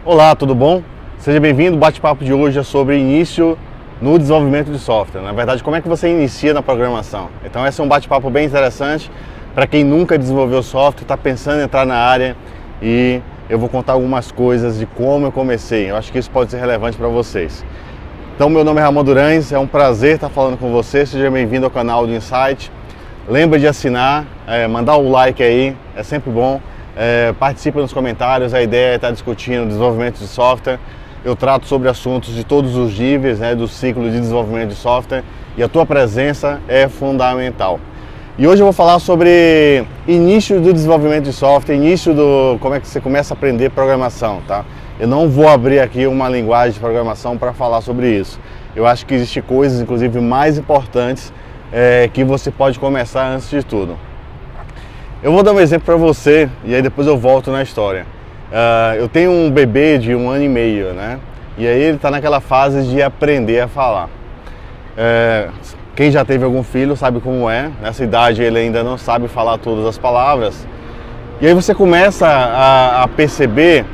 Olá, tudo bom? Seja bem-vindo. O bate-papo de hoje é sobre início no desenvolvimento de software. Na verdade, como é que você inicia na programação? Então, esse é um bate-papo bem interessante para quem nunca desenvolveu software, está pensando em entrar na área, e eu vou contar algumas coisas de como eu comecei. Eu acho que isso pode ser relevante para vocês. Então, meu nome é Ramon Durães, é um prazer estar falando com você. Seja bem-vindo ao canal do Insight. Lembra de assinar, mandar o like aí, é sempre bom. Participe nos comentários, a ideia é estar discutindo desenvolvimento de software. Eu trato sobre assuntos de todos os níveis, do ciclo de desenvolvimento de software, e a tua presença é fundamental. E hoje eu vou falar sobre início do desenvolvimento de software, como é que você começa a aprender programação, tá? Eu não vou abrir aqui uma linguagem de programação para falar sobre isso. Eu acho que existem coisas, inclusive, mais importantes que você pode começar antes de tudo. Eu vou dar um exemplo para você e aí depois eu volto na história. Eu tenho um bebê de 1 ano e meio, né? E aí ele está naquela fase de aprender a falar. Quem já teve algum filho sabe como é. Nessa idade ele ainda não sabe falar todas as palavras. E aí você começa a perceber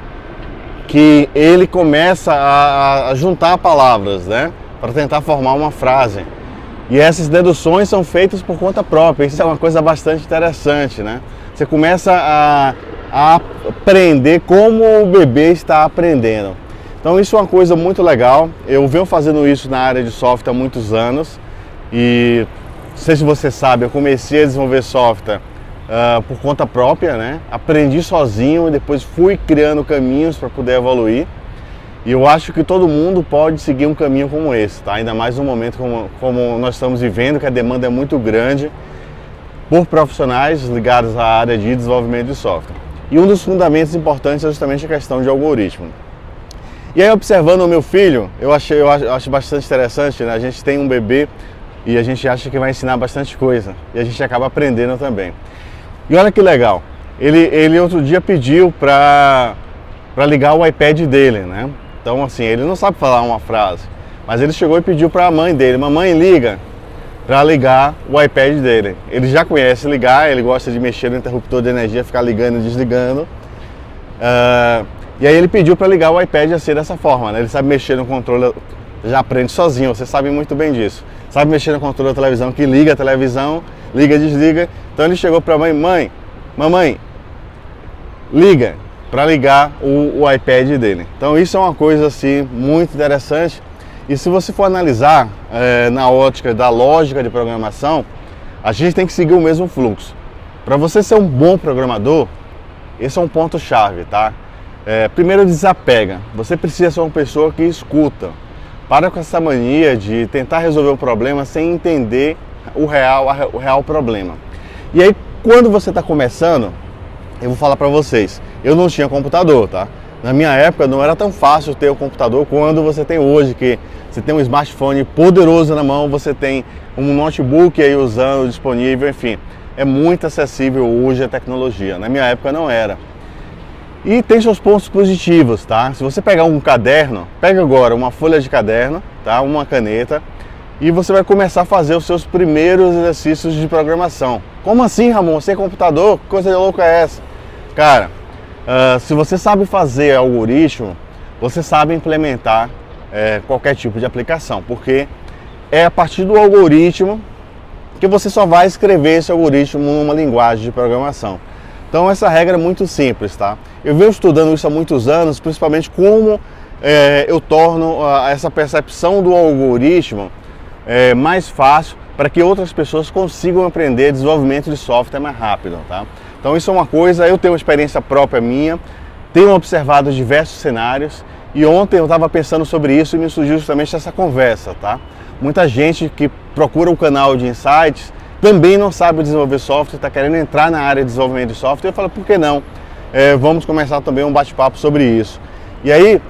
que ele começa a juntar palavras, né? Para tentar formar uma frase. E essas deduções são feitas por conta própria. Isso é uma coisa bastante interessante, né? Você começa a aprender como o bebê está aprendendo. Então isso é uma coisa muito legal. Eu venho fazendo isso na área de software há muitos anos. E não sei se você sabe, eu comecei a desenvolver software por conta própria, né? Aprendi sozinho e depois fui criando caminhos para poder evoluir. E eu acho que todo mundo pode seguir um caminho como esse, tá? Ainda mais num momento como nós estamos vivendo, que a demanda é muito grande por profissionais ligados à área de desenvolvimento de software. E um dos fundamentos importantes é justamente a questão de algoritmo. E aí, observando o meu filho, eu acho bastante interessante, né? A gente tem um bebê e a gente acha que vai ensinar bastante coisa, e a gente acaba aprendendo também. E olha que legal, ele outro dia pediu para ligar o iPad dele, né? Então, assim, ele não sabe falar uma frase, mas ele chegou e pediu para a mãe dele: mamãe, liga, para ligar o iPad dele. Ele já conhece ligar, ele gosta de mexer no interruptor de energia, ficar ligando e desligando. E aí ele pediu para ligar o iPad assim, dessa forma, né? Ele sabe mexer no controle, já aprende sozinho, vocês sabem muito bem disso. Sabe mexer no controle da televisão, que liga a televisão, liga e desliga. Então ele chegou para a mãe: mamãe, liga, para ligar o iPad dele. Então isso é uma coisa assim muito interessante. E se você for analisar na ótica da lógica de programação, a gente tem que seguir o mesmo fluxo. Para você ser um bom programador, esse é um ponto chave, tá? Primeiro, desapega. Você precisa ser uma pessoa que escuta. Para com essa mania de tentar resolver o problema sem entender o real problema. E aí, quando você está começando, eu vou falar para vocês, eu não tinha computador, tá? Na minha época não era tão fácil ter um computador quando você tem hoje, que você tem um smartphone poderoso na mão, você tem um notebook aí usando, disponível, enfim. É muito acessível hoje a tecnologia. Na minha época não era. E tem seus pontos positivos, tá? Se você pegar um caderno, pega agora uma folha de caderno, tá? Uma caneta, e você vai começar a fazer os seus primeiros exercícios de programação. Como assim, Ramon? Sem computador? Que coisa louca é essa? Cara, se você sabe fazer algoritmo, você sabe implementar qualquer tipo de aplicação, porque é a partir do algoritmo que você só vai escrever esse algoritmo numa linguagem de programação. Então essa regra é muito simples, tá? Eu venho estudando isso há muitos anos, principalmente como eu torno essa percepção do algoritmo mais fácil para que outras pessoas consigam aprender desenvolvimento de software mais rápido, tá? Então isso é uma coisa, eu tenho uma experiência própria minha, tenho observado diversos cenários, e ontem eu estava pensando sobre isso e me surgiu justamente essa conversa, tá? Muita gente que procura o canal de Insights também não sabe desenvolver software, está querendo entrar na área de desenvolvimento de software. Eu falo, por que não? Vamos começar também um bate-papo sobre isso. E aí,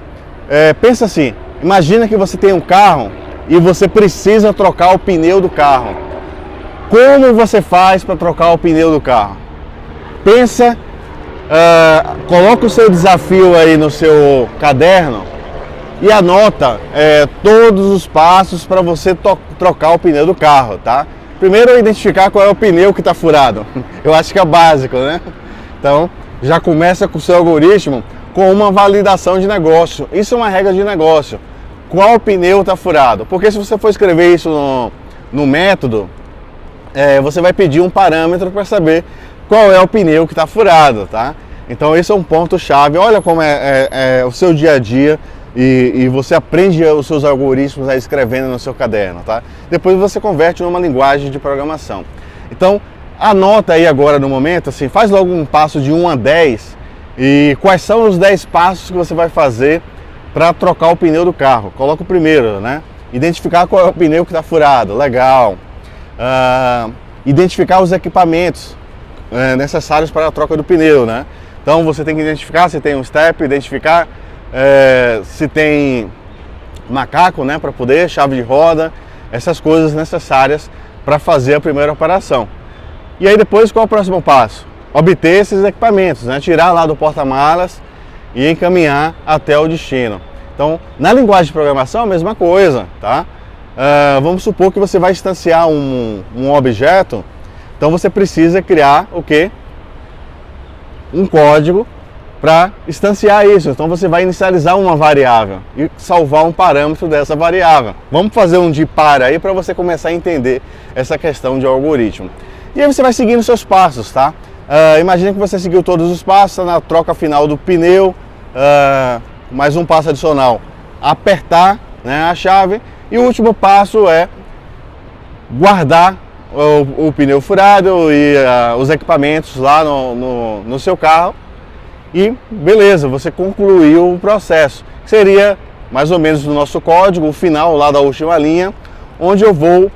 pensa assim, imagina que você tem um carro e você precisa trocar o pneu do carro. Como você faz para trocar o pneu do carro? Pensa, coloca o seu desafio aí no seu caderno e anota todos os passos para você trocar o pneu do carro, tá? Primeiro, identificar qual é o pneu que está furado. Eu acho que é básico, né? Então, já começa com o seu algoritmo com uma validação de negócio. Isso é uma regra de negócio. Qual pneu está furado? Porque se você for escrever isso no método, você vai pedir um parâmetro para saber qual é o pneu que está furado, tá? Então esse é um ponto chave. Olha como é o seu dia a dia e você aprende os seus algoritmos aí escrevendo no seu caderno, tá? Depois você converte numa linguagem de programação. Então anota aí agora no momento, assim, faz logo um passo de 1 a 10 e quais são os 10 passos que você vai fazer para trocar o pneu do carro. Coloca o primeiro, né? Identificar qual é o pneu que está furado, legal. Identificar os equipamentos necessários para a troca do pneu, né? Então você tem que identificar se tem um step, identificar se tem macaco, né, para poder, chave de roda, essas coisas necessárias para fazer a primeira operação. E aí depois qual é o próximo passo? Obter esses equipamentos, né? Tirar lá do porta-malas e encaminhar até o destino. Então, na linguagem de programação, a mesma coisa, tá? Vamos supor que você vai instanciar um objeto, então você precisa criar o quê? Um código para instanciar isso. Então você vai inicializar uma variável e salvar um parâmetro dessa variável. Vamos fazer um de par aí para você começar a entender essa questão de algoritmo. E aí você vai seguindo seus passos, tá? Imagina que você seguiu todos os passos na troca final do pneu, mais um passo adicional, apertar, né, a chave, e o último passo é guardar o pneu furado e os equipamentos lá no seu carro e beleza, você concluiu o processo. Seria mais ou menos no nosso código, o final lá da última linha, onde eu vou,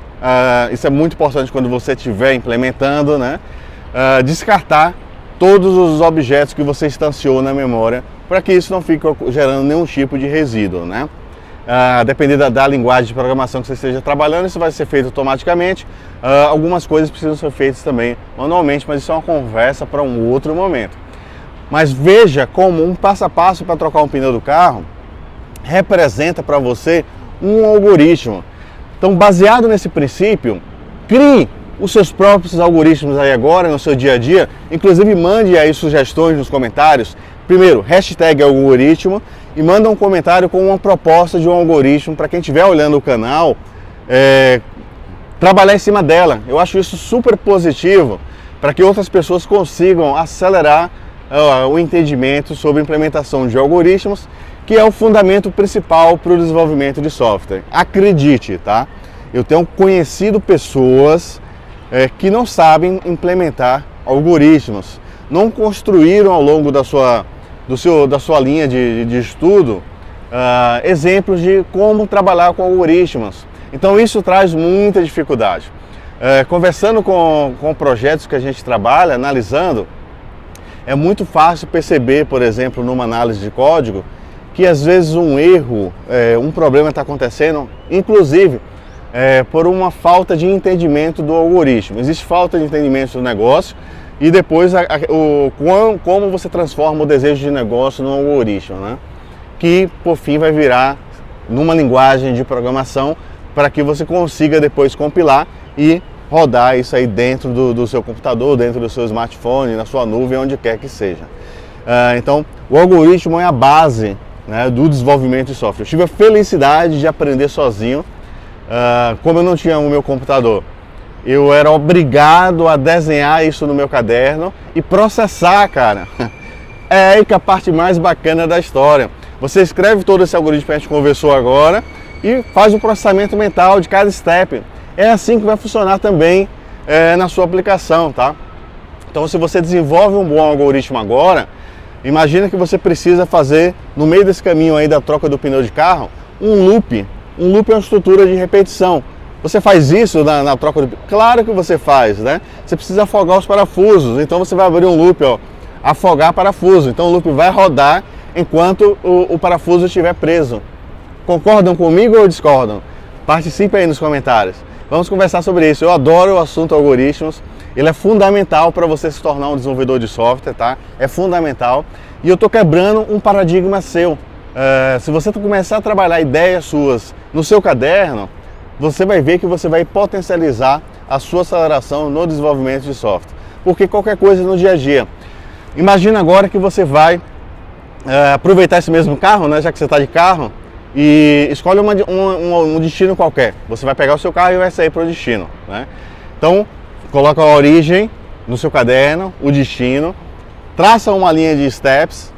isso é muito importante quando você estiver implementando, né, descartar todos os objetos que você instanciou na memória, para que isso não fique gerando nenhum tipo de resíduo, né? Dependendo da linguagem de programação que você esteja trabalhando, isso vai ser feito automaticamente. Algumas coisas precisam ser feitas também manualmente, mas isso é uma conversa para um outro momento. Mas veja como um passo a passo para trocar um pneu do carro representa para você um algoritmo. Então, baseado nesse princípio, crie os seus próprios algoritmos aí agora no seu dia a dia. Inclusive mande aí sugestões nos comentários. Primeiro, hashtag algoritmo e manda um comentário com uma proposta de um algoritmo para quem estiver olhando o canal trabalhar em cima dela. Eu acho isso super positivo para que outras pessoas consigam acelerar o entendimento sobre a implementação de algoritmos, que é o fundamento principal para o desenvolvimento de software. Acredite, tá? Eu tenho conhecido pessoas que não sabem implementar algoritmos, não construíram ao longo da sua linha de estudo exemplos de como trabalhar com algoritmos. Então isso traz muita dificuldade. Conversando com projetos que a gente trabalha, analisando, é muito fácil perceber, por exemplo, numa análise de código, que às vezes um erro, um problema está acontecendo, inclusive por uma falta de entendimento do algoritmo. Existe falta de entendimento do negócio e depois como você transforma o desejo de negócio num algoritmo, né? Que por fim vai virar numa linguagem de programação para que você consiga depois compilar e rodar isso aí dentro do seu computador, dentro do seu smartphone, na sua nuvem, onde quer que seja. Então, o algoritmo é a base, né, do desenvolvimento de software. Eu tive a felicidade de aprender sozinho, como eu não tinha o meu computador. Eu era obrigado a desenhar isso no meu caderno e processar, cara. É aí que a parte mais bacana da história. Você escreve todo esse algoritmo que a gente conversou agora e faz o processamento mental de cada step. É assim que vai funcionar também na sua aplicação, tá? Então, se você desenvolve um bom algoritmo agora, imagina que você precisa fazer, no meio desse caminho aí da troca do pneu de carro, um loop. Um loop é uma estrutura de repetição. Você faz isso na troca do pneu? Claro que você faz, né? Você precisa afogar os parafusos, então você vai abrir um loop, ó, afogar parafuso. Então o loop vai rodar enquanto o parafuso estiver preso. Concordam comigo ou discordam? Participe aí nos comentários. Vamos conversar sobre isso. Eu adoro o assunto algoritmos. Ele é fundamental para você se tornar um desenvolvedor de software, tá? É fundamental. E eu estou quebrando um paradigma seu. Se você começar a trabalhar ideias suas no seu caderno, você vai ver que você vai potencializar a sua aceleração no desenvolvimento de software. Porque qualquer coisa no dia a dia. Imagina agora que você vai aproveitar esse mesmo carro, né, já que você está de carro, e escolhe um destino qualquer. Você vai pegar o seu carro e vai sair para o destino, né? Então, coloca a origem no seu caderno, o destino, traça uma linha de steps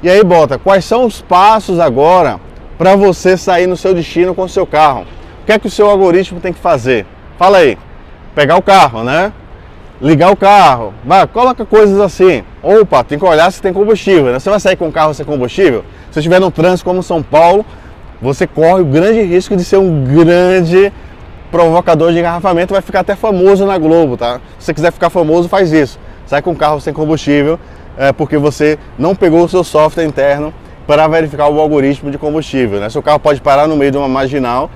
e aí bota quais são os passos agora para você sair no seu destino com o seu carro. O que é que o seu algoritmo tem que fazer? Fala aí. Pegar o carro, né? Ligar o carro, coloca coisas assim. Opa, tem que olhar se tem combustível, né? Você vai sair com o carro sem combustível? Se estiver no trânsito como São Paulo, você corre o grande risco de ser um grande provocador de engarrafamento, vai ficar até famoso na Globo, tá? Se você quiser ficar famoso, faz isso. Sai com o carro sem combustível, porque você não pegou o seu software interno para verificar o algoritmo de combustível, né? Seu carro pode parar no meio de uma marginal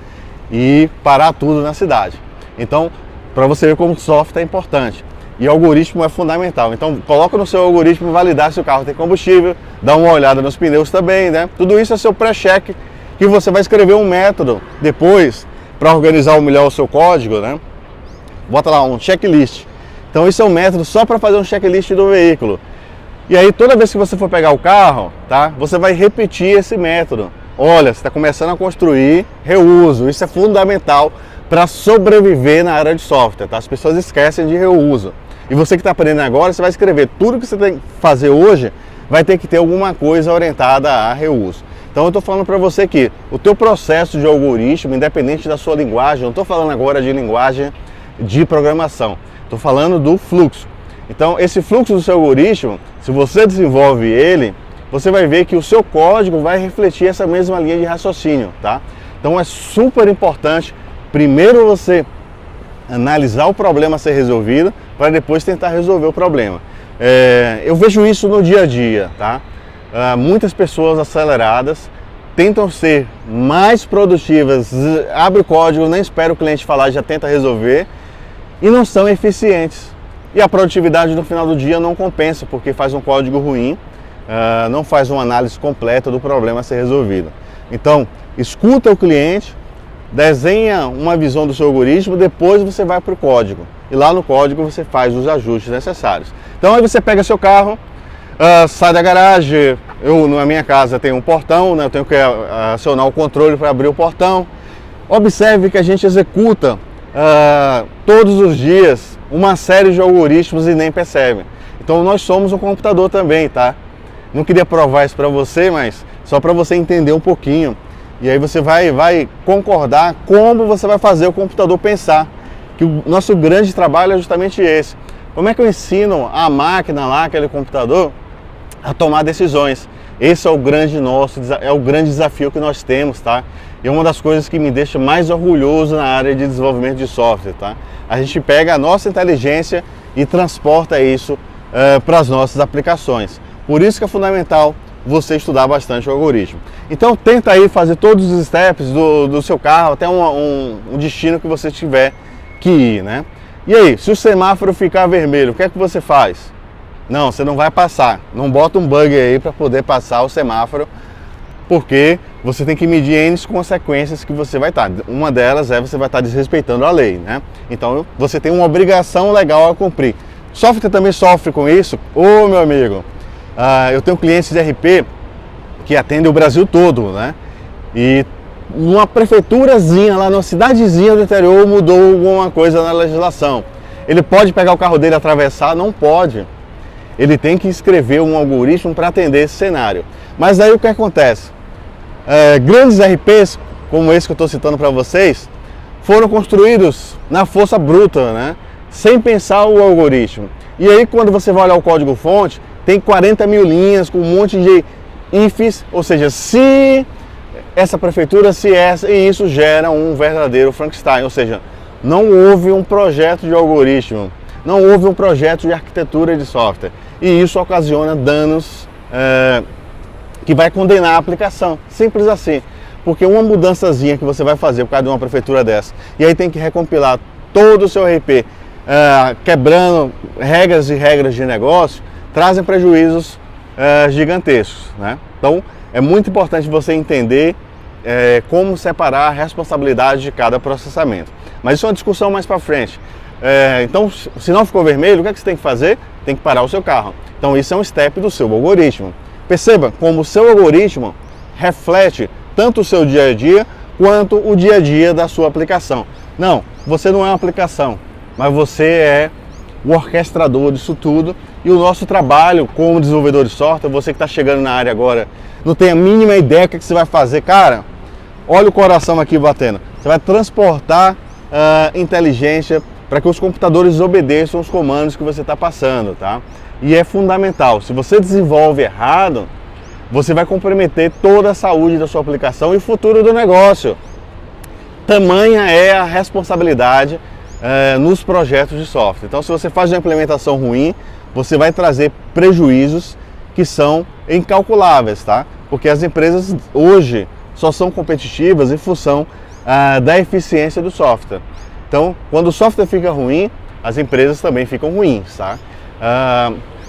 e parar tudo na cidade. Então, para você ver como o software é importante. E o algoritmo é fundamental. Então, coloca no seu algoritmo validar se o carro tem combustível, dá uma olhada nos pneus também, né? Tudo isso é seu pré-check, que você vai escrever um método depois para organizar melhor o seu código, né? Bota lá um checklist. Então, isso é um método só para fazer um checklist do veículo. E aí, toda vez que você for pegar o carro, tá? Você vai repetir esse método. Olha, você está começando a construir reuso. Isso é fundamental para sobreviver na área de software, tá? As pessoas esquecem de reuso. E você que está aprendendo agora, você vai escrever tudo que você tem que fazer hoje, vai ter que ter alguma coisa orientada a reuso. Então eu estou falando para você que o teu processo de algoritmo, independente da sua linguagem, não estou falando agora de linguagem de programação, estou falando do fluxo. Então esse fluxo do seu algoritmo, se você desenvolve ele, você vai ver que o seu código vai refletir essa mesma linha de raciocínio, tá? Então é super importante primeiro você analisar o problema a ser resolvido, para depois tentar resolver o problema. Eu vejo isso no dia a dia, tá? Muitas pessoas aceleradas tentam ser mais produtivas, abre o código, nem espera o cliente falar, já tenta resolver, e não são eficientes. E a produtividade no final do dia não compensa, porque faz um código ruim, não faz uma análise completa do problema a ser resolvido. Então, escuta o cliente, desenha uma visão do seu algoritmo, depois você vai para o código. E lá no código você faz os ajustes necessários. Então aí você pega seu carro, sai da garagem. Na minha casa tem um portão, né? Eu tenho que acionar o controle para abrir o portão. Observe que a gente executa todos os dias uma série de algoritmos e nem percebe. Então nós somos um computador também, tá? Não queria provar isso para você, mas só para você entender um pouquinho. E aí você vai concordar como você vai fazer o computador pensar. Que o nosso grande trabalho é justamente esse. Como é que eu ensino a máquina lá, aquele computador, a tomar decisões? Esse é o grande desafio que nós temos, tá? E é uma das coisas que me deixa mais orgulhoso na área de desenvolvimento de software, tá? A gente pega a nossa inteligência e transporta isso para as nossas aplicações. Por isso que é fundamental você estudar bastante o algoritmo. Então tenta aí fazer todos os steps do seu carro até um destino que você tiver que ir, né? E aí, se o semáforo ficar vermelho, o que é que você faz? Não, você não vai passar. Não bota um bug aí para poder passar o semáforo, porque você tem que medir N consequências que você vai estar. Uma delas você vai estar desrespeitando a lei, né? Então você tem uma obrigação legal a cumprir. Software também sofre com isso? Ô, meu amigo, eu tenho clientes de RP que atendem o Brasil todo, né? E uma prefeiturazinha lá, numa cidadezinha do interior, mudou alguma coisa na legislação. Ele pode pegar o carro dele e atravessar? Não pode. Ele tem que escrever um algoritmo para atender esse cenário. Mas aí o que acontece? Grandes RPs, como esse que eu estou citando para vocês, foram construídos na força bruta, né? Sem pensar o algoritmo. E aí quando você vai olhar o código-fonte, tem 40 mil linhas com um monte de ifs, ou seja, se essa prefeitura, se essa, e isso gera um verdadeiro Frankenstein, ou seja, não houve um projeto de algoritmo, não houve um projeto de arquitetura de software, e isso ocasiona danos que vai condenar a aplicação, simples assim, porque uma mudançazinha que você vai fazer por causa de uma prefeitura dessa, e aí tem que recompilar todo o seu RP, quebrando regras e regras de negócio, trazem prejuízos gigantescos, né? Então é muito importante você entender como separar a responsabilidade de cada processamento. Mas isso é uma discussão mais para frente. Então, se não ficou vermelho, o que é que você tem que fazer? Tem que parar o seu carro. Então isso é um step do seu algoritmo. Perceba como o seu algoritmo reflete tanto o seu dia a dia quanto o dia a dia da sua aplicação. Não, você não é uma aplicação, mas você é o orquestrador disso tudo. E o nosso trabalho como desenvolvedor de software, você que está chegando na área agora, não tem a mínima ideia do que você vai fazer, cara, olha o coração aqui batendo. Você vai transportar inteligência para que os computadores obedeçam os comandos que você está passando, tá? E é fundamental. Se você desenvolve errado, você vai comprometer toda a saúde da sua aplicação e o futuro do negócio. Tamanha é a responsabilidade nos projetos de software. Então, se você faz uma implementação ruim, você vai trazer prejuízos que são incalculáveis, tá? Porque as empresas hoje só são competitivas em função da eficiência do software. Então, quando o software fica ruim, as empresas também ficam ruins, tá?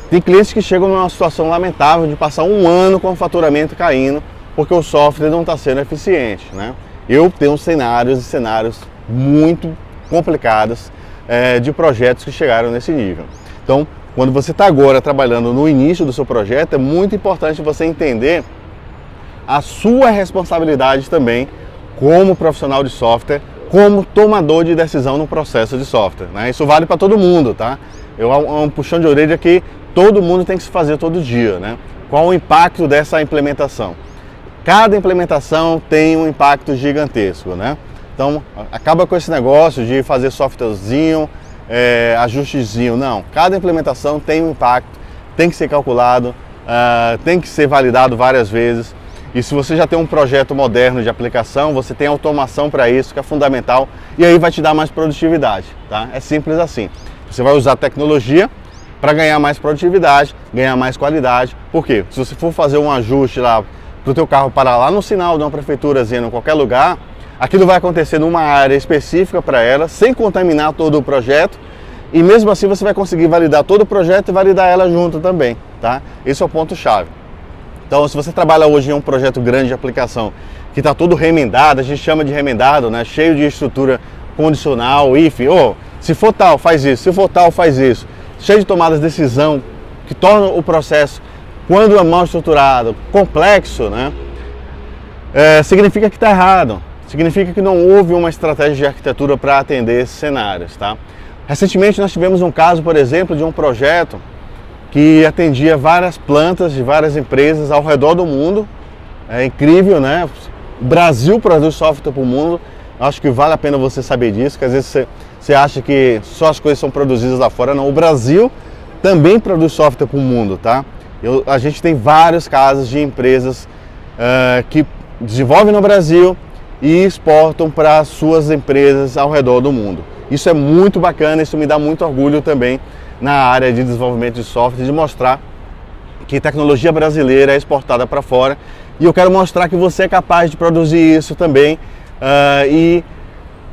Tem clientes que chegam numa situação lamentável de passar um ano com o faturamento caindo porque o software não está sendo eficiente, né? Eu tenho cenários e cenários muito complicados de projetos que chegaram nesse nível. Então, quando você está agora trabalhando no início do seu projeto, é muito importante você entender a sua responsabilidade também como profissional de software, como tomador de decisão no processo de software, né? Isso vale para todo mundo, tá? Um puxão de orelha que todo mundo tem que se fazer todo dia, né? Qual o impacto dessa implementação? Cada implementação tem um impacto gigantesco, né? Então, acaba com esse negócio de fazer softwarezinho, ajustezinho. Não, cada implementação tem um impacto, tem que ser calculado, tem que ser validado várias vezes. E se você já tem um projeto moderno de aplicação, você tem automação para isso, que é fundamental, e aí vai te dar mais produtividade, tá? É simples assim. Você vai usar tecnologia para ganhar mais produtividade, ganhar mais qualidade. Por quê? Se você for fazer um ajuste lá para o teu carro parar lá no sinal de uma prefeiturazinha em qualquer lugar, aquilo vai acontecer numa área específica para ela, sem contaminar todo o projeto, e mesmo assim você vai conseguir validar todo o projeto e validar ela junto também, tá? Esse é o ponto-chave. Então, se você trabalha hoje em um projeto grande de aplicação, que está todo remendado, a gente chama de remendado, né? Cheio de estrutura condicional, if, se for tal, faz isso, se for tal, faz isso, cheio de tomadas de decisão, que tornam o processo, quando é mal estruturado, complexo, né? Significa que está errado. Significa que não houve uma estratégia de arquitetura para atender esses cenários, tá? Recentemente nós tivemos um caso, por exemplo, de um projeto que atendia várias plantas de várias empresas ao redor do mundo. É incrível, né? O Brasil produz software para o mundo. Acho que vale a pena você saber disso, que às vezes você acha que só as coisas são produzidas lá fora. Não, o Brasil também produz software para o mundo, tá? A gente tem vários casos de empresas que desenvolvem no Brasil e exportam para as suas empresas ao redor do mundo. Isso é muito bacana, isso me dá muito orgulho também na área de desenvolvimento de software, de mostrar que tecnologia brasileira é exportada para fora, e eu quero mostrar que você é capaz de produzir isso também e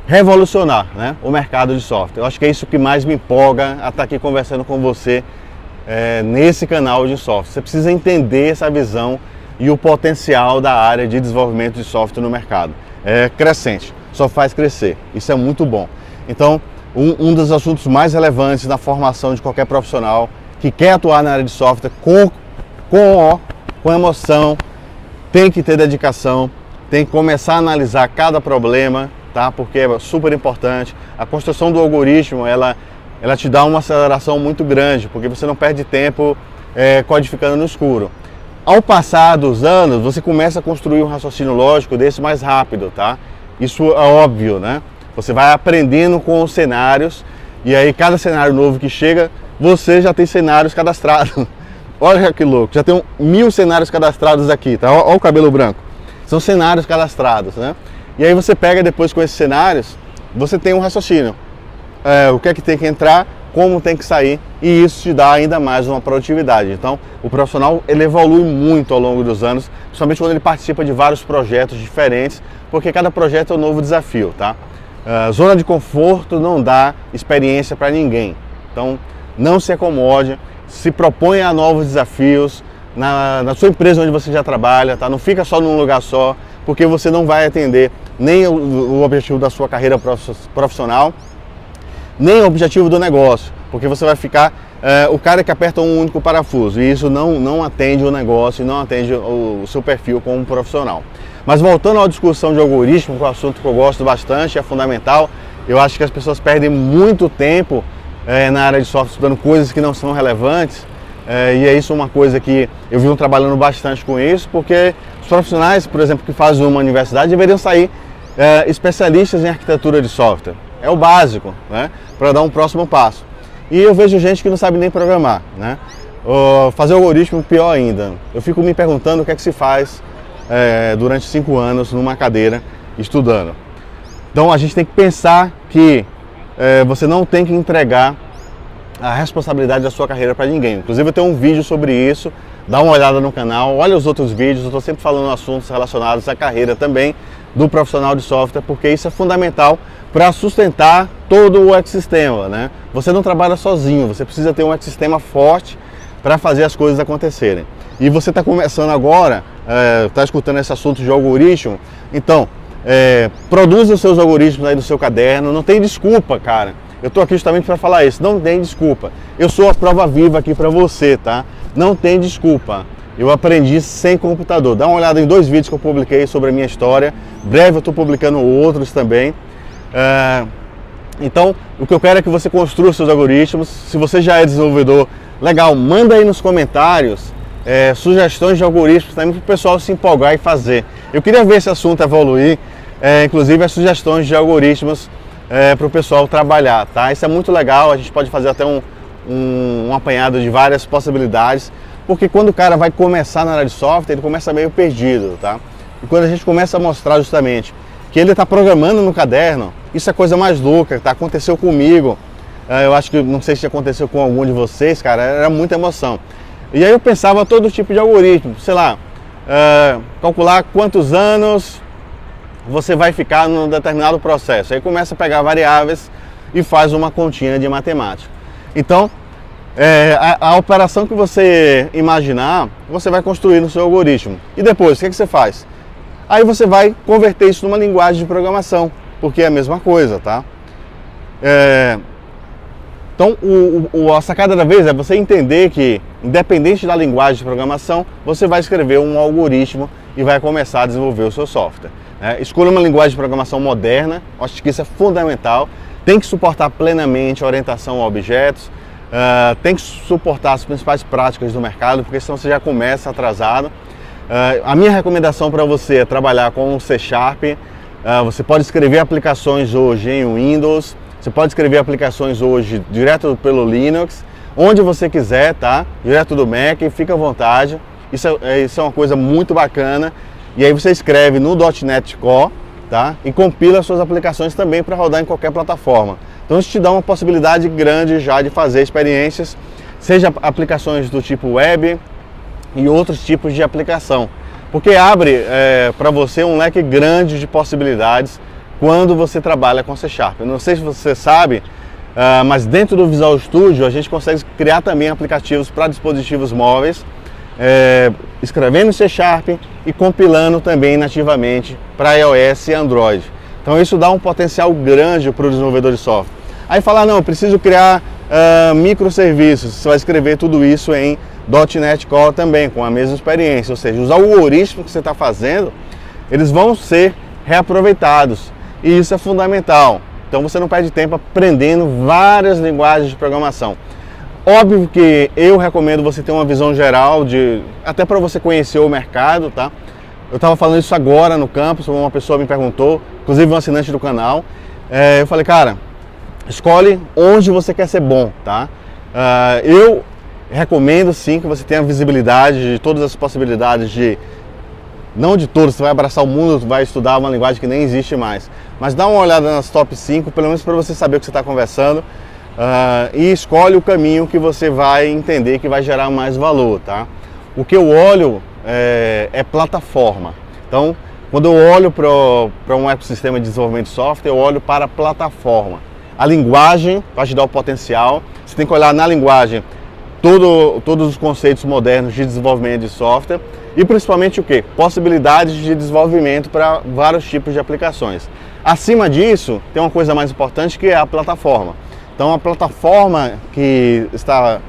revolucionar, né, o mercado de software. Eu acho que é isso que mais me empolga a estar aqui conversando com você nesse canal de software. Você precisa entender essa visão e o potencial da área de desenvolvimento de software no mercado. É crescente, só faz crescer, isso é muito bom. Então, um dos assuntos mais relevantes na formação de qualquer profissional que quer atuar na área de software com emoção, tem que ter dedicação, tem que começar a analisar cada problema, tá? Porque é super importante. A construção do algoritmo, ela te dá uma aceleração muito grande, porque você não perde tempo codificando no escuro. Ao passar dos anos, você começa a construir um raciocínio lógico desse mais rápido, tá? Isso é óbvio, né? Você vai aprendendo com os cenários, e aí cada cenário novo que chega, você já tem cenários cadastrados. Olha que louco, já tem 1000 cenários cadastrados aqui, tá? Olha o cabelo branco. São cenários cadastrados, né? E aí você pega depois com esses cenários, você tem um raciocínio. O que é que tem que entrar, como tem que sair, e isso te dá ainda mais uma produtividade. Então, o profissional, ele evolui muito ao longo dos anos, principalmente quando ele participa de vários projetos diferentes, porque cada projeto é um novo desafio, tá? Zona de conforto não dá experiência para ninguém. Então, não se acomode, se proponha a novos desafios na sua empresa onde você já trabalha, tá? Não fica só num lugar só, porque você não vai atender nem o objetivo da sua carreira profissional, nem o objetivo do negócio, porque você vai ficar o cara que aperta um único parafuso, e isso não atende o negócio e não atende o seu perfil como profissional. Mas voltando à discussão de algoritmo, que é um assunto que eu gosto bastante, é fundamental, eu acho que as pessoas perdem muito tempo na área de software estudando coisas que não são relevantes, e é isso uma coisa que eu venho trabalhando bastante com isso, porque os profissionais, por exemplo, que fazem uma universidade, deveriam sair especialistas em arquitetura de software. É o básico, né, para dar um próximo passo. E eu vejo gente que não sabe nem programar, né? Fazer algoritmo, pior ainda. Eu fico me perguntando o que é que se faz durante 5 anos numa cadeira estudando. Então a gente tem que pensar que você não tem que entregar a responsabilidade da sua carreira para ninguém. Inclusive eu tenho um vídeo sobre isso, dá uma olhada no canal, olha os outros vídeos, eu estou sempre falando assuntos relacionados à carreira também do profissional de software, porque isso é fundamental para sustentar todo o ecossistema, né? Você não trabalha sozinho, você precisa ter um ecossistema forte para fazer as coisas acontecerem. E você está começando agora, está escutando esse assunto de algoritmo, então produza os seus algoritmos aí do seu caderno, não tem desculpa, cara. Eu estou aqui justamente para falar isso, não tem desculpa. Eu sou a prova viva aqui para você, tá? Não tem desculpa. Eu aprendi sem computador. Dá uma olhada em 2 vídeos que eu publiquei sobre a minha história. Breve eu estou publicando outros também. Então, o que eu quero é que você construa seus algoritmos. Se você já é desenvolvedor, legal, manda aí nos comentários sugestões de algoritmos também para o pessoal se empolgar e fazer. Eu queria ver esse assunto evoluir, inclusive as sugestões de algoritmos para o pessoal trabalhar, tá? Isso é muito legal, a gente pode fazer até um apanhado de várias possibilidades, porque quando o cara vai começar na área de software, ele começa meio perdido, tá? E quando a gente começa a mostrar justamente que ele está programando no caderno, isso é a coisa mais louca, tá? Aconteceu comigo, eu acho que, não sei se aconteceu com algum de vocês, cara, era muita emoção. E aí eu pensava todo tipo de algoritmo, sei lá, calcular quantos anos você vai ficar num determinado processo. Aí começa a pegar variáveis e faz uma continha de matemática. Então, a operação que você imaginar, você vai construir no seu algoritmo. E depois, o que você faz? Aí você vai converter isso numa linguagem de programação, porque é a mesma coisa, tá? Então, a sacada da vez é você entender que, independente da linguagem de programação, você vai escrever um algoritmo e vai começar a desenvolver o seu software. Escolha uma linguagem de programação moderna, acho que isso é fundamental. Tem que suportar plenamente a orientação a objetos, tem que suportar as principais práticas do mercado, porque senão você já começa atrasado. A minha recomendação para você é trabalhar com o C#. Você pode escrever aplicações hoje em Windows, você pode escrever aplicações hoje direto pelo Linux, onde você quiser, tá? Direto do Mac, fica à vontade. Isso é uma coisa muito bacana. E aí você escreve no .NET Core, tá? E compila suas aplicações também para rodar em qualquer plataforma. Então isso te dá uma possibilidade grande já de fazer experiências, seja aplicações do tipo web e outros tipos de aplicação. Porque abre para você um leque grande de possibilidades quando você trabalha com C#. Eu não sei se você sabe, mas dentro do Visual Studio a gente consegue criar também aplicativos para dispositivos móveis, escrevendo em C# e compilando também nativamente para iOS e Android. Então isso dá um potencial grande para o desenvolvedor de software. Aí falar, não, eu preciso criar microserviços, você vai escrever tudo isso em .NET Core também, com a mesma experiência, ou seja, os algoritmos que você está fazendo, eles vão ser reaproveitados, e isso é fundamental. Então você não perde tempo aprendendo várias linguagens de programação. Óbvio que eu recomendo você ter uma visão geral, até para você conhecer o mercado, tá? Eu estava falando isso agora no campus, uma pessoa me perguntou, inclusive um assinante do canal. Eu falei, cara, escolhe onde você quer ser bom, tá? Eu recomendo sim que você tenha visibilidade de todas as possibilidades não de todos, você vai abraçar o mundo, vai estudar uma linguagem que nem existe mais. Mas dá uma olhada nas top 5, pelo menos para você saber o que você está conversando. E escolhe o caminho que você vai entender que vai gerar mais valor, tá? O que eu olho é plataforma. Então, quando eu olho para um ecossistema de desenvolvimento de software, eu olho para a plataforma. A linguagem vai te dar o potencial, você tem que olhar na linguagem todos os conceitos modernos de desenvolvimento de software e principalmente o que? Possibilidades de desenvolvimento para vários tipos de aplicações. Acima disso, tem uma coisa mais importante que é a plataforma. Então a plataforma que está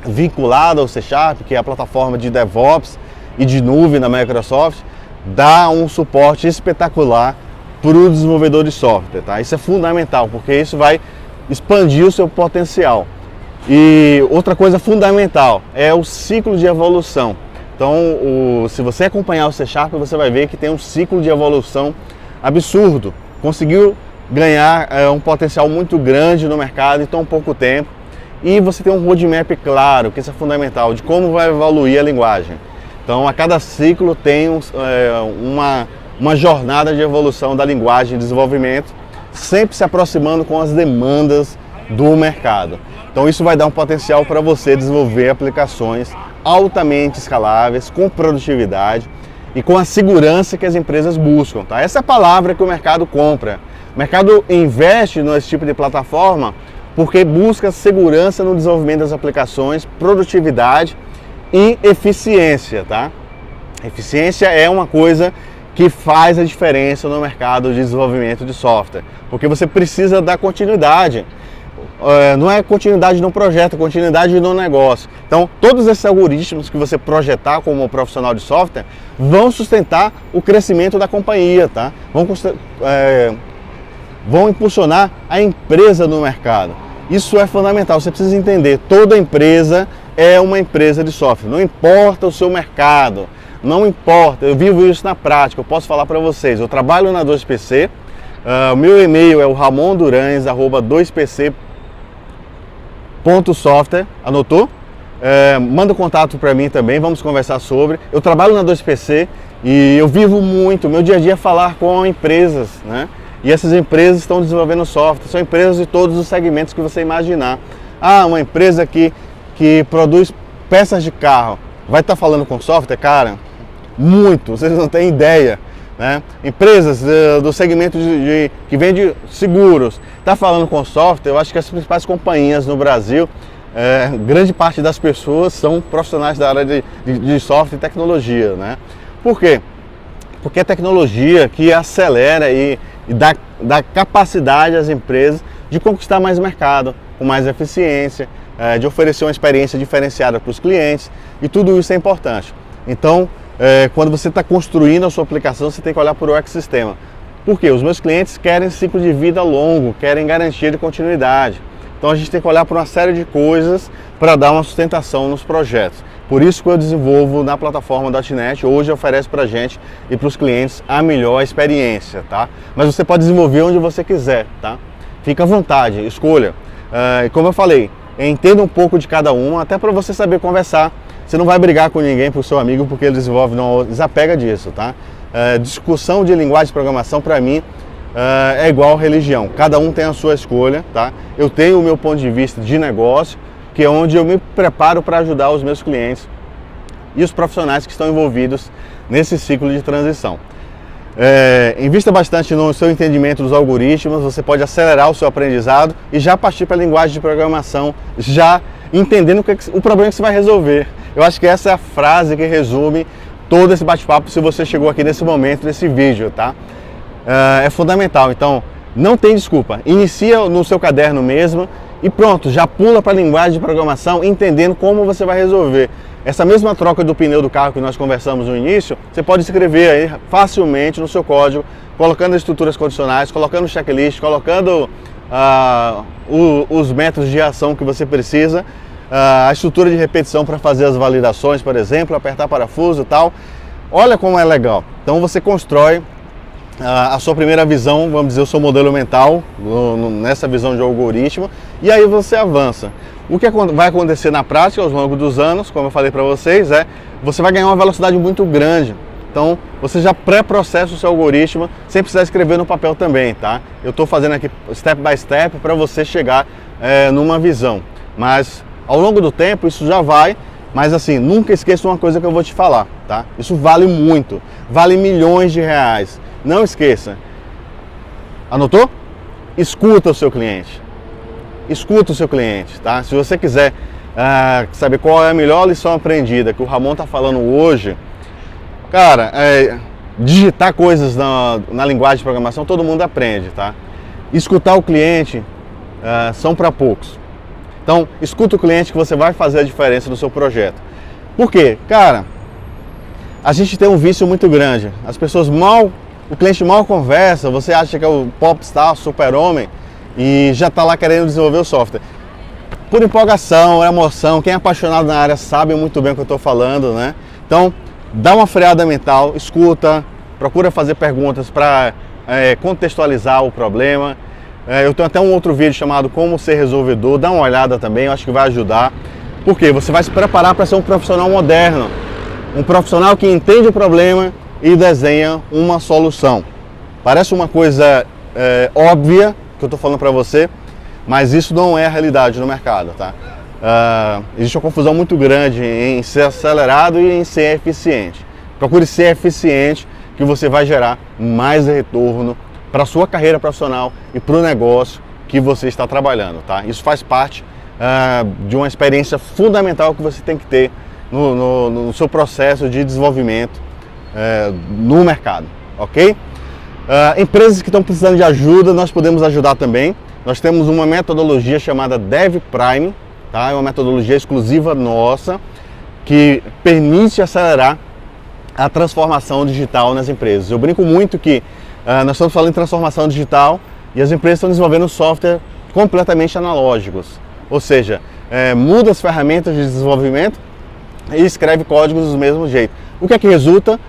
vinculada ao C#, que é a plataforma de DevOps e de nuvem da Microsoft, dá um suporte espetacular para o desenvolvedor de software, tá? Isso é fundamental, porque isso vai expandir o seu potencial. E outra coisa fundamental é o ciclo de evolução. Então, se você acompanhar o C#, você vai ver que tem um ciclo de evolução absurdo. Conseguiu ganhar um potencial muito grande no mercado em tão pouco tempo. E você tem um roadmap claro, que isso é fundamental, de como vai evoluir a linguagem. Então, a cada ciclo tem uma jornada de evolução da linguagem de desenvolvimento, sempre se aproximando com as demandas do mercado. Então, isso vai dar um potencial para você desenvolver aplicações altamente escaláveis, com produtividade e com a segurança que as empresas buscam, tá? Essa é a palavra que o mercado compra. O mercado investe nesse tipo de plataforma porque busca segurança no desenvolvimento das aplicações, produtividade e eficiência, tá? Eficiência é uma coisa que faz a diferença no mercado de desenvolvimento de software, porque você precisa dar continuidade. Não é continuidade no projeto, é continuidade no negócio. Então, todos esses algoritmos que você projetar como profissional de software vão sustentar o crescimento da companhia, tá? Vão impulsionar a empresa no mercado. Isso é fundamental, você precisa entender, toda empresa é uma empresa de software, não importa o seu mercado, não importa, eu vivo isso na prática, eu posso falar para vocês, eu trabalho na 2PC, o meu e-mail é o ramondurans@2pc.software, anotou? Manda um contato para mim também, vamos conversar sobre. Eu trabalho na 2PC e eu vivo muito, meu dia a dia é falar com empresas, né? E essas empresas estão desenvolvendo software, são empresas de todos os segmentos que você imaginar. Uma empresa que produz peças de carro, vai estar falando com software? Cara, muito, vocês não têm ideia, né? Empresas do segmento que vende seguros, está falando com software. Eu acho que as principais companhias no Brasil, grande parte das pessoas são profissionais da área de software e tecnologia, né? Por quê? Porque é tecnologia que acelera e dá capacidade às empresas de conquistar mais mercado, com mais eficiência, de oferecer uma experiência diferenciada para os clientes, e tudo isso é importante. Então, quando você está construindo a sua aplicação, você tem que olhar para o ecossistema. Por quê? Os meus clientes querem ciclo de vida longo, querem garantia de continuidade. Então a gente tem que olhar para uma série de coisas para dar uma sustentação nos projetos. Por isso que eu desenvolvo na plataforma .NET, hoje oferece para a gente e para os clientes a melhor experiência, tá? Mas você pode desenvolver onde você quiser, tá? Fica à vontade, escolha. Como eu falei, entenda um pouco de cada uma, até para você saber conversar. Você não vai brigar com ninguém pro seu amigo porque ele desenvolve, não, desapega disso, tá? Discussão de linguagem de programação, para mim, é igual religião. Cada um tem a sua escolha, tá? Eu tenho o meu ponto de vista de negócio, que é onde eu me preparo para ajudar os meus clientes e os profissionais que estão envolvidos nesse ciclo de transição. Invista bastante no seu entendimento dos algoritmos, você pode acelerar o seu aprendizado e já partir para a linguagem de programação, já entendendo o problema que você vai resolver. Eu acho que essa é a frase que resume todo esse bate-papo, se você chegou aqui nesse momento, nesse vídeo, tá? É fundamental, então não tem desculpa, inicia no seu caderno mesmo e pronto, já pula para a linguagem de programação, entendendo como você vai resolver. Essa mesma troca do pneu do carro que nós conversamos no início, você pode escrever aí facilmente no seu código, colocando as estruturas condicionais, colocando o checklist, colocando os métodos de ação que você precisa, a estrutura de repetição para fazer as validações, por exemplo, apertar parafuso e tal. Olha como é legal. Então você constrói a sua primeira visão, vamos dizer, o seu modelo mental, nessa visão de algoritmo, e aí você avança. O que vai acontecer na prática ao longo dos anos, como eu falei para vocês, você vai ganhar uma velocidade muito grande. Então, você já pré-processa o seu algoritmo, sem precisar escrever no papel também, tá? Eu estou fazendo aqui step by step para você chegar numa visão. Mas, ao longo do tempo, isso já vai. Mas assim, nunca esqueça uma coisa que eu vou te falar, tá? Isso vale muito, vale milhões de reais. Não esqueça. Anotou? Escuta o seu cliente. Escuta o seu cliente, tá? Se você quiser saber qual é a melhor lição aprendida que o Ramon tá falando hoje, cara, digitar coisas na linguagem de programação todo mundo aprende, tá? Escutar o cliente, são para poucos. Então, escuta o cliente que você vai fazer a diferença no seu projeto. Por quê? Cara, a gente tem um vício muito grande. O cliente mal conversa, você acha que é o popstar, super-homem, e já está lá querendo desenvolver o software. Por empolgação, emoção, quem é apaixonado na área sabe muito bem o que eu estou falando, né? Então, dá uma freada mental, escuta, procura fazer perguntas para contextualizar o problema. Eu tenho até um outro vídeo chamado Como Ser Resolvedor, dá uma olhada também, eu acho que vai ajudar. Porque você vai se preparar para ser um profissional moderno, um profissional que entende o problema e desenha uma solução. Parece uma coisa óbvia que eu estou falando para você, mas isso não é a realidade no mercado, tá? Existe uma confusão muito grande em ser acelerado e em ser eficiente. Procure ser eficiente, que você vai gerar mais retorno para a sua carreira profissional e para o negócio que você está trabalhando, tá? Isso faz parte de uma experiência fundamental que você tem que ter no seu processo de desenvolvimento no mercado, ok? Empresas que estão precisando de ajuda, nós podemos ajudar também. Nós temos uma metodologia chamada DevPrime, tá? É uma metodologia exclusiva nossa que permite acelerar a transformação digital nas empresas. Eu brinco muito que nós estamos falando em transformação digital e as empresas estão desenvolvendo software completamente analógicos. Ou seja, muda as ferramentas de desenvolvimento e escreve códigos do mesmo jeito. O que é que resulta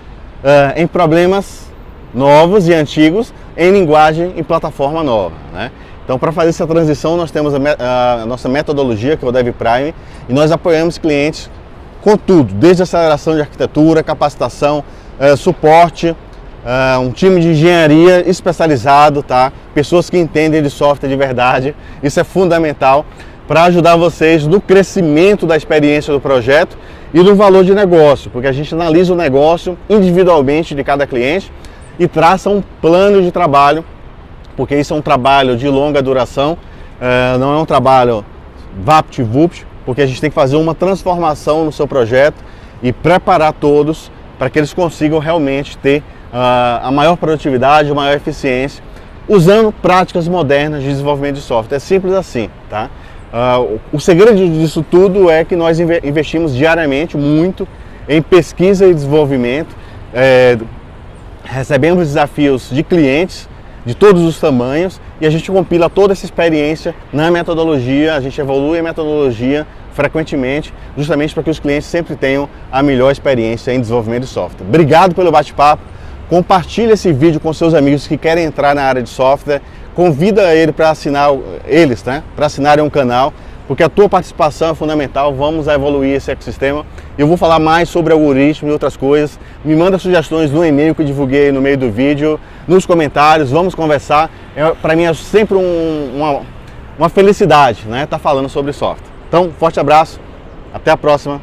em problemas novos e antigos em linguagem e plataforma nova, né? Então, para fazer essa transição, nós temos a nossa metodologia, que é o DevPrime, e nós apoiamos clientes com tudo, desde aceleração de arquitetura, capacitação, suporte, um time de engenharia especializado, tá? Pessoas que entendem de software de verdade. Isso é fundamental para ajudar vocês no crescimento da experiência do projeto e do valor de negócio, porque a gente analisa o negócio individualmente de cada cliente e traça um plano de trabalho, porque isso é um trabalho de longa duração, não é um trabalho vapt-vupt, porque a gente tem que fazer uma transformação no seu projeto e preparar todos para que eles consigam realmente ter a maior produtividade, a maior eficiência, usando práticas modernas de desenvolvimento de software. É simples assim, tá? O segredo disso tudo é que nós investimos diariamente muito em pesquisa e desenvolvimento, recebemos desafios de clientes de todos os tamanhos e a gente compila toda essa experiência na metodologia, a gente evolui a metodologia frequentemente, justamente para que os clientes sempre tenham a melhor experiência em desenvolvimento de software. Obrigado pelo bate-papo, compartilhe esse vídeo com seus amigos que querem entrar na área de software, convida ele para para assinarem um canal, porque a tua participação é fundamental. Vamos evoluir esse ecossistema. Eu vou falar mais sobre algoritmo e outras coisas. Me manda sugestões no e-mail que eu divulguei no meio do vídeo, nos comentários, vamos conversar. Para mim é sempre uma felicidade, né, estar falando sobre software. Então, forte abraço, até a próxima.